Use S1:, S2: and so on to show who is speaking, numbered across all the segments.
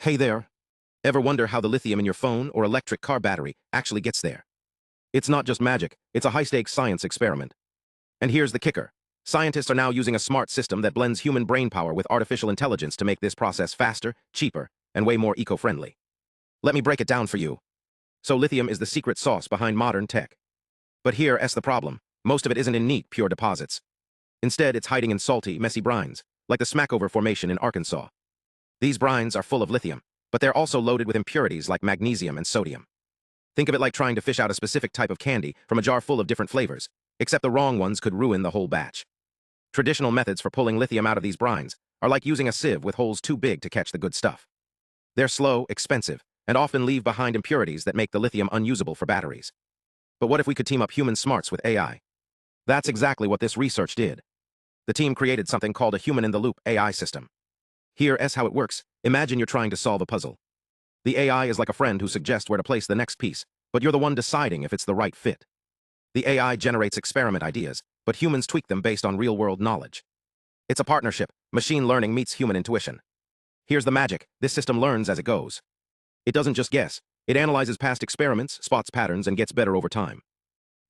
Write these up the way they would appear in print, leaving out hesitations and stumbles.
S1: Hey there. Ever wonder how the lithium in your phone or electric car battery actually gets there? It's not just magic, it's a high-stakes science experiment. And here's the kicker. Scientists are now using a smart system that blends human brainpower with artificial intelligence to make this process faster, cheaper, and way more eco-friendly. Let me break it down for you. So lithium is the secret sauce behind modern tech. But here's the problem. Most of it isn't in neat, pure deposits. Instead, it's hiding in salty, messy brines, like the Smackover Formation in Arkansas. These brines are full of lithium, but they're also loaded with impurities like magnesium and sodium. Think of it like trying to fish out a specific type of candy from a jar full of different flavors, except the wrong ones could ruin the whole batch. Traditional methods for pulling lithium out of these brines are like using a sieve with holes too big to catch the good stuff. They're slow, expensive, and often leave behind impurities that make the lithium unusable for batteries. But what if we could team up human smarts with AI? That's exactly what this research did. The team created something called a human-in-the-loop AI system. Here's how it works. Imagine you're trying to solve a puzzle. The AI is like a friend who suggests where to place the next piece, but you're the one deciding if it's the right fit. The AI generates experiment ideas, but humans tweak them based on real-world knowledge. It's a partnership. Machine learning meets human intuition. Here's the magic. This system learns as it goes. It doesn't just guess. It analyzes past experiments, spots patterns, and gets better over time.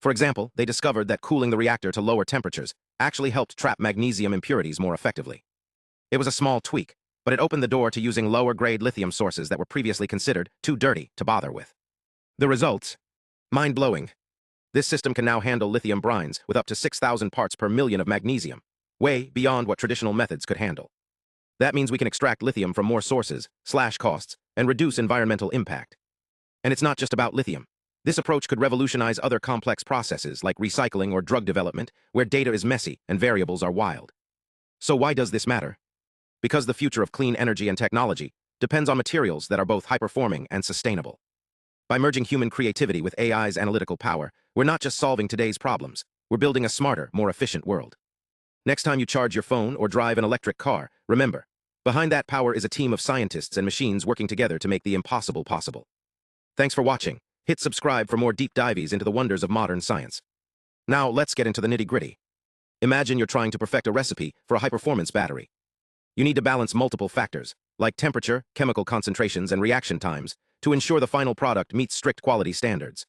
S1: For example, they discovered that cooling the reactor to lower temperatures actually helped trap magnesium impurities more effectively. It was a small tweak, but it opened the door to using lower-grade lithium sources that were previously considered too dirty to bother with. The results? Mind-blowing. This system can now handle lithium brines with up to 6,000 parts per million of magnesium, way beyond what traditional methods could handle. That means we can extract lithium from more sources, slash costs, and reduce environmental impact. And it's not just about lithium. This approach could revolutionize other complex processes like recycling or drug development, where data is messy and variables are wild. So why does this matter? Because the future of clean energy and technology depends on materials that are both high-performing and sustainable. By merging human creativity with AI's analytical power, we're not just solving today's problems, we're building a smarter, more efficient world. Next time you charge your phone or drive an electric car, remember, behind that power is a team of scientists and machines working together to make the impossible possible. Thanks for watching. Hit subscribe for more deep dives into the wonders of modern science. Now, let's get into the nitty-gritty. Imagine you're trying to perfect a recipe for a high-performance battery. You need to balance multiple factors, like temperature, chemical concentrations, and reaction times, to ensure the final product meets strict quality standards.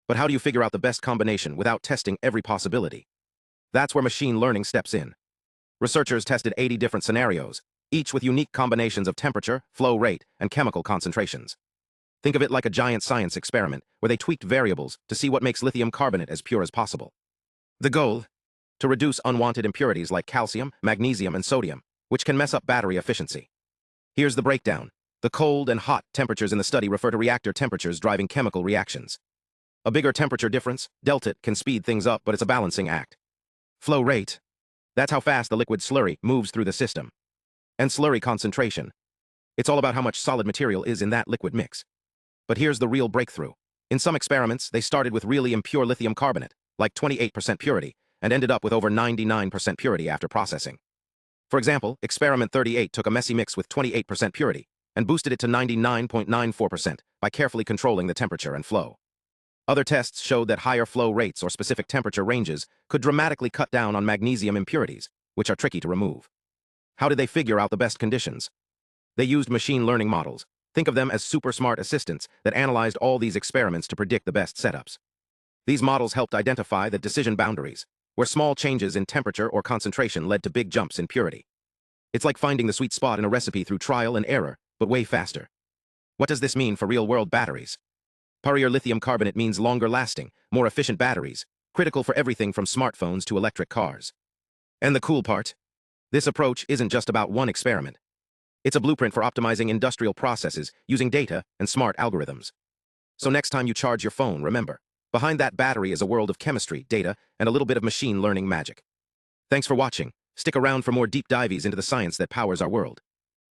S1: But how do you figure out the best combination without testing every possibility? That's where machine learning steps in. Researchers tested 80 different scenarios, each with unique combinations of temperature, flow rate, and chemical concentrations. Think of it like a giant science experiment where they tweaked variables to see what makes lithium carbonate as pure as possible. The goal? To reduce unwanted impurities like calcium, magnesium, and sodium, which can mess up battery efficiency. Here's the breakdown. The cold and hot temperatures in the study refer to reactor temperatures driving chemical reactions. A bigger temperature difference, delta, can speed things up, but it's a balancing act. Flow rate. That's how fast the liquid slurry moves through the system. And slurry concentration. It's all about how much solid material is in that liquid mix. But here's the real breakthrough. In some experiments, they started with really impure lithium carbonate, like 28% purity, and ended up with over 99% purity after processing. For example, experiment 38 took a messy mix with 28% purity and boosted it to 99.94% by carefully controlling the temperature and flow. Other tests showed that higher flow rates or specific temperature ranges could dramatically cut down on magnesium impurities, which are tricky to remove. How did they figure out the best conditions? They used machine learning models. Think of them as super smart assistants that analyzed all these experiments to predict the best setups. These models helped identify the decision boundaries, where small changes in temperature or concentration led to big jumps in purity. It's like finding the sweet spot in a recipe through trial and error, but way faster. What does this mean for real-world batteries? Purier lithium carbonate means longer-lasting, more efficient batteries, critical for everything from smartphones to electric cars. And the cool part? This approach isn't just about one experiment. It's a blueprint for optimizing industrial processes using data and smart algorithms. So next time you charge your phone, remember, behind that battery is a world of chemistry, data, and a little bit of machine learning magic. Thanks for watching. Stick around for more deep dives into the science that powers our world.